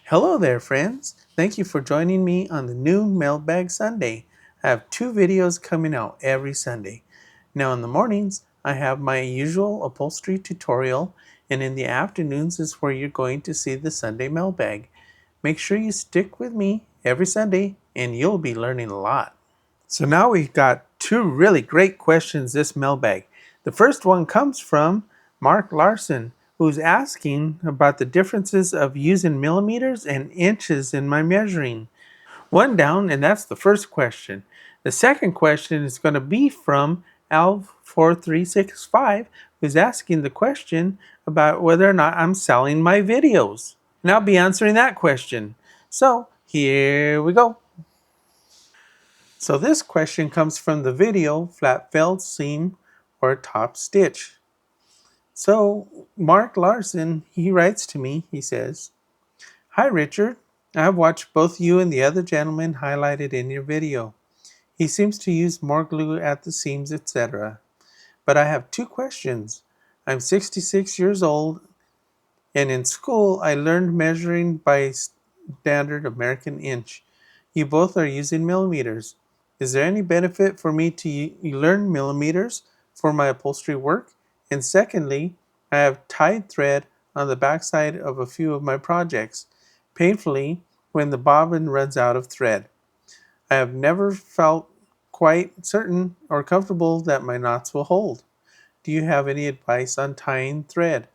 Hello there, friends. Thank you for joining me on the new Mailbag Sunday. I have two videos coming out every Sunday. Now, in the mornings, I have my usual upholstery tutorial, and in the afternoons is where you're going to see the Sunday mailbag. Make sure you stick with me every Sunday, and you'll be learning a lot. So now we've got two really great questions this mailbag. The first one comes from Mark Larson, who's asking about the differences of using millimeters and inches in my measuring. One down, and that's the first question. The second question is going to be from Alv4365, who's asking the question about whether or not I'm selling my videos. And I'll be answering that question. So here we go. So this question comes from the video flat felt seam or top stitch. So Mark Larson, he writes to me, he says, "Hi Richard, I've watched both you and the other gentleman highlighted in your video. He seems to use more glue at the seams, etc. But I have two questions. I'm 66 years old, and in school I learned measuring by standard American inch. You both are using millimeters. Is there any benefit for me to learn millimeters for my upholstery work? And secondly, I have tied thread on the backside of a few of my projects, painfully when the bobbin runs out of thread. I have never felt quite certain or comfortable that my knots will hold. Do you have any advice on tying thread?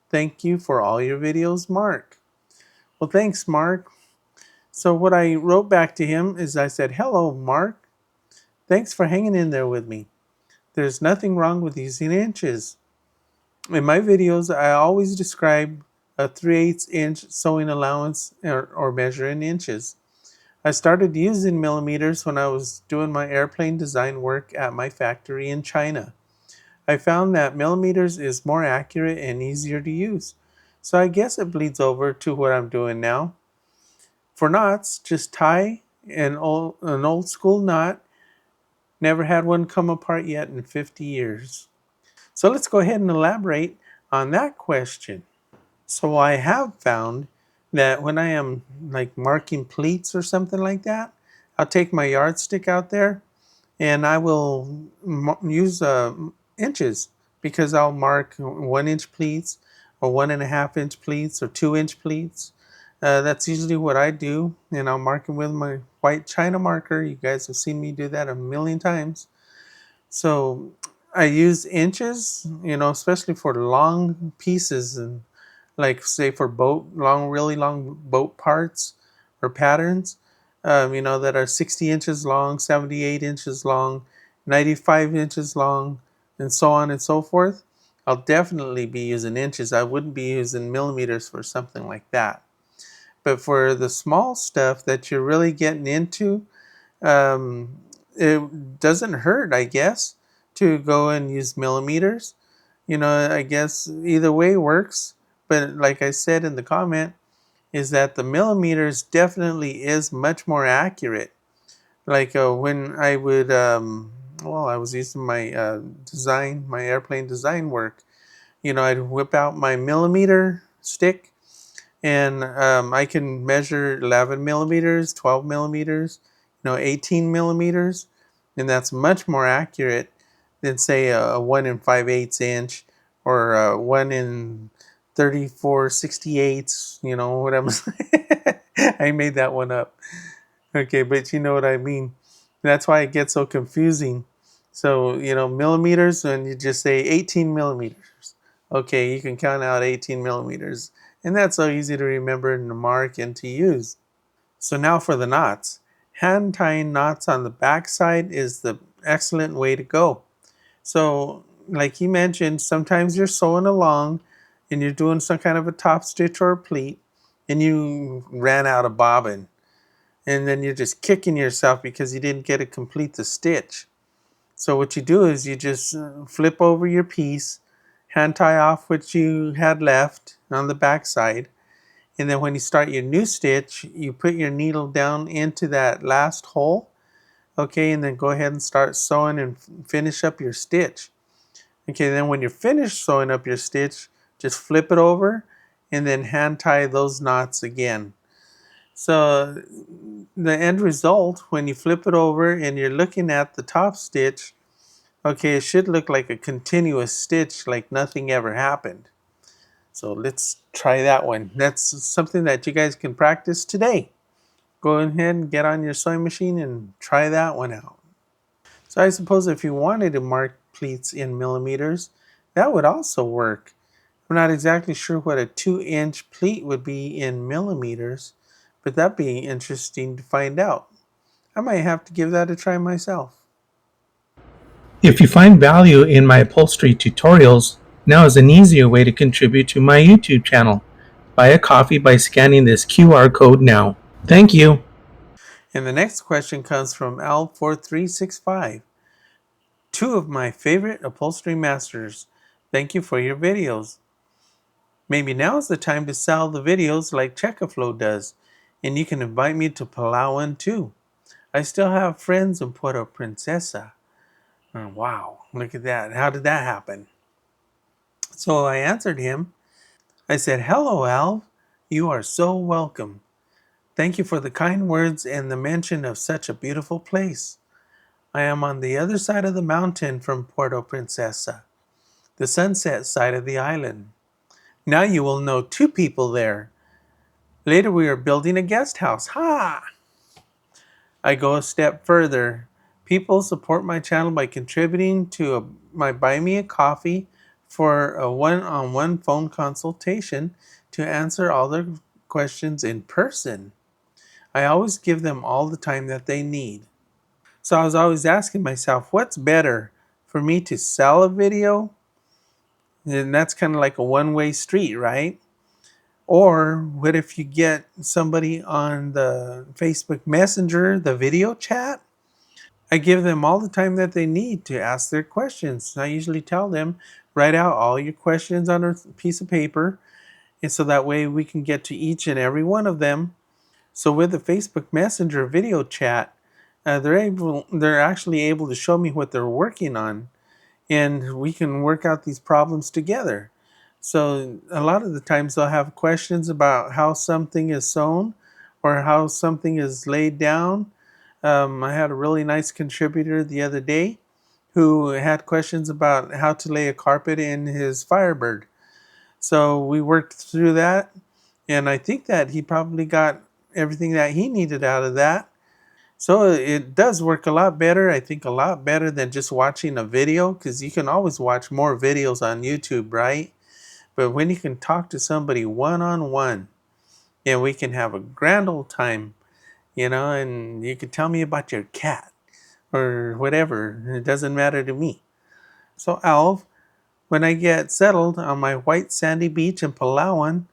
Thank you for all your videos, Mark." Well, thanks, Mark. So what I wrote back to him is I said, "Hello, Mark. Thanks for hanging in there with me. There's nothing wrong with using inches. In my videos, I always describe a 3/8 inch sewing allowance or measure in inches. I started using millimeters when I was doing my airplane design work at my factory in China. I found that millimeters is more accurate and easier to use. So I guess it bleeds over to what I'm doing now. For knots, just tie an old school knot. Never had one come apart yet in 50 years. So let's go ahead and elaborate on that question. So I have found that when I am like marking pleats or something like that, I'll take my yardstick out there and I will use inches, because I'll mark 1 inch pleats or 1.5 inch pleats or 2 inch pleats. That's usually what I do, and I'll mark them with my white china marker. You guys have seen me do that a million times. So I use inches, especially for long pieces, and like say for really long boat parts or patterns, that are 60 inches long, 78 inches long, 95 inches long, and so on and so forth. I'll definitely be using inches. I wouldn't be using millimeters for something like that. But for the small stuff that you're really getting into, um, it doesn't hurt, I guess, to go and use millimeters. I guess either way works. But like I said in the comment, is that the millimeters definitely is much more accurate. Like when I would, I was using my my airplane design work. I'd whip out my millimeter stick, and I can measure 11 millimeters, 12 millimeters, 18 millimeters, and that's much more accurate than say a 1 and 5/8 inch or a 1 and 34/68. What I'm I made that one up. Okay, but you know what I mean. That's why it gets so confusing. So, millimeters, when you just say 18 millimeters. Okay, you can count out 18 millimeters. And that's so easy to remember and to mark and to use. So now for the knots. Hand tying knots on the back side is the excellent way to go. So, like he mentioned, sometimes you're sewing along and you're doing some kind of a top stitch or a pleat, and you ran out of bobbin. And then you're just kicking yourself because you didn't get to complete the stitch. So what you do is you just flip over your piece, hand tie off what you had left on the back side, and then when you start your new stitch, you put your needle down into that last hole, okay, and then go ahead and start sewing and finish up your stitch. Okay, then when you're finished sewing up your stitch, just flip it over and then hand tie those knots again. So the end result, when you flip it over and you're looking at the top stitch, okay, it should look like a continuous stitch, like nothing ever happened. So let's try that one. That's something that you guys can practice today. Go ahead and get on your sewing machine and try that one out. So I suppose if you wanted to mark pleats in millimeters, that would also work. I'm not exactly sure what a 2-inch pleat would be in millimeters, but that'd be interesting to find out. I might have to give that a try myself. If you find value in my upholstery tutorials, now is an easier way to contribute to my YouTube channel. Buy a coffee by scanning this QR code now. Thank you. And the next question comes from Al4365. Two of my favorite upholstery masters. Thank you for your videos. Maybe now is the time to sell the videos like Checkaflow does, and you can invite me to Palawan too. I still have friends in Puerto Princesa. Oh, wow, look at that. How did that happen? So I answered him. I said, "Hello, Alv. You are so welcome. Thank you for the kind words and the mention of such a beautiful place. I am on the other side of the mountain from Puerto Princesa, the sunset side of the island. Now you will know two people there. Later we are building a guest house. Ha!" I go a step further. People support my channel by contributing to my Buy Me a Coffee for a one-on-one phone consultation to answer all their questions in person. I always give them all the time that they need. So I was always asking myself, what's better for me to sell a video? And that's kind of like a one-way street, right? Or what if you get somebody on the Facebook Messenger, the video chat? I give them all the time that they need to ask their questions. I usually tell them, write out all your questions on a piece of paper, and so that way we can get to each and every one of them. So with the Facebook Messenger video chat, they're actually able to show me what they're working on, and we can work out these problems together. So a lot of the times they'll have questions about how something is sewn or how something is laid down. I had a really nice contributor the other day who had questions about how to lay a carpet in his Firebird. So we worked through that, and I think that he probably got everything that he needed out of that. So it does work a lot better. I think a lot better than just watching a video, because you can always watch more videos on YouTube, right? But when you can talk to somebody one on one, and we can have a grand old time, and you can tell me about your cat or whatever. It doesn't matter to me. So, Alv, when I get settled on my white sandy beach in Palawan,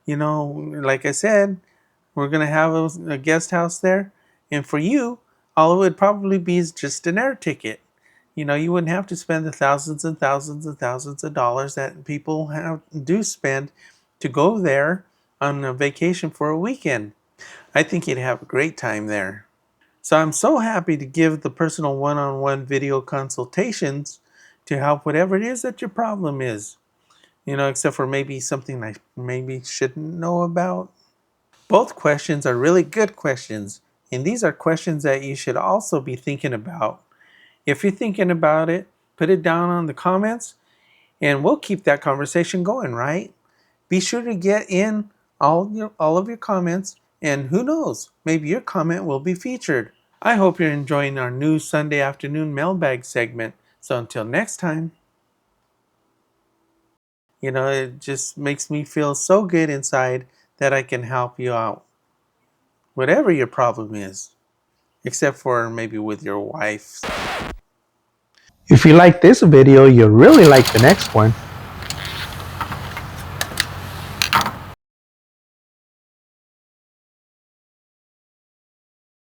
like I said, we're going to have a guest house there. And for you, all it would probably be is just an air ticket. You wouldn't have to spend the thousands and thousands and thousands of dollars that people do spend to go there on a vacation for a weekend. I think you'd have a great time there. So I'm so happy to give the personal one-on-one video consultations to help whatever it is that your problem is. Except for maybe something I maybe shouldn't know about. Both questions are really good questions, and these are questions that you should also be thinking about. If you're thinking about it, put it down on the comments, and we'll keep that conversation going, right? Be sure to get in all of your comments, and who knows, maybe your comment will be featured. I hope you're enjoying our new Sunday afternoon mailbag segment. So until next time, it just makes me feel so good inside that I can help you out. Whatever your problem is, except for maybe with your wife. If you like this video, you'll really like the next one.